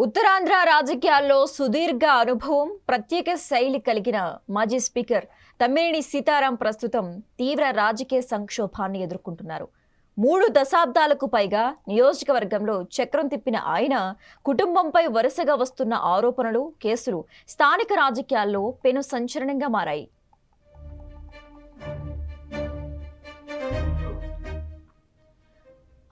ఉత్తరాంధ్ర రాజకీయాల్లో సుదీర్ఘ అనుభవం, ప్రత్యేక శైలి కలిగిన మాజీ స్పీకర్ తమ్మినేని సీతారాం ప్రస్తుతం తీవ్ర రాజకీయ సంక్షోభాన్ని ఎదుర్కొంటున్నారు. 3 దశాబ్దాలకు పైగా నియోజకవర్గంలో చక్రం తిప్పిన ఆయన కుటుంబంపై వరుసగా వస్తున్న ఆరోపణలు, కేసులు స్థానిక రాజకీయాల్లో పెను సంచలనంగా మారాయి.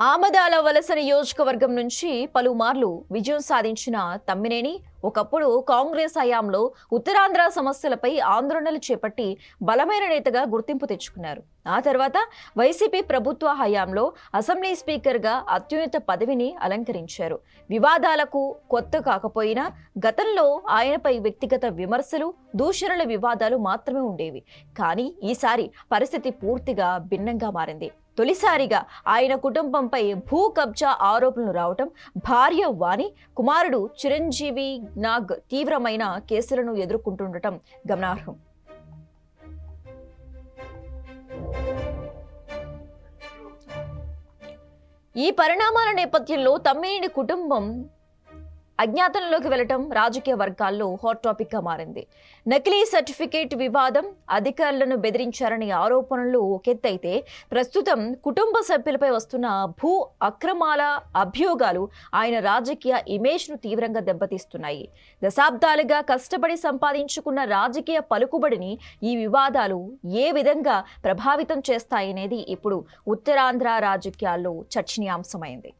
ఆమదాల వలస నియోజకవర్గం నుంచి పలుమార్లు విజయం సాధించిన తమ్మినేని ఒకప్పుడు కాంగ్రెస్ హయాంలో ఉత్తరాంధ్ర సమస్యలపై ఆందోళనలు చేపట్టి బలమైన నేతగా గుర్తింపు తెచ్చుకున్నారు. ఆ తర్వాత వైసీపీ ప్రభుత్వ హయాంలో అసెంబ్లీ స్పీకర్గా అత్యున్నత పదవిని అలంకరించారు. వివాదాలకు కొత్త కాకపోయినా గతంలో ఆయనపై వ్యక్తిగత విమర్శలు, దూషణల వివాదాలు మాత్రమే ఉండేవి. కానీ ఈసారి పరిస్థితి పూర్తిగా భిన్నంగా మారింది. తొలిసారిగా ఆయన కుటుంబంపై భూ కబ్జా ఆరోపణలు రావటం, భార్య వాణి, కుమారుడు చిరంజీవి నాగ్ తీవ్రమైన కేసులను ఎదుర్కొంటుండటం గమనార్హం. ఈ పరిణామాల నేపథ్యంలో తమ్మినేని కుటుంబం అజ్ఞాతంలోకి వెళ్లటం రాజకీయ వర్గాల్లో హాట్ టాపిక్ గా మారింది. నకిలీ సర్టిఫికేట్ వివాదం, అధికారులను బెదిరించారనే ఆరోపణలు ఒకెత్తైతే, ప్రస్తుతం కుటుంబ సభ్యులపై వస్తున్న భూ అక్రమాల అభియోగాలు ఆయన రాజకీయ ఇమేజ్ ను తీవ్రంగా దెబ్బతీస్తున్నాయి. దశాబ్దాలుగా కష్టపడి సంపాదించుకున్న రాజకీయ పలుకుబడిని ఈ వివాదాలు ఏ విధంగా ప్రభావితం చేస్తాయనేది ఇప్పుడు ఉత్తరాంధ్ర రాజకీయాల్లో చర్చనీయాంశమైంది.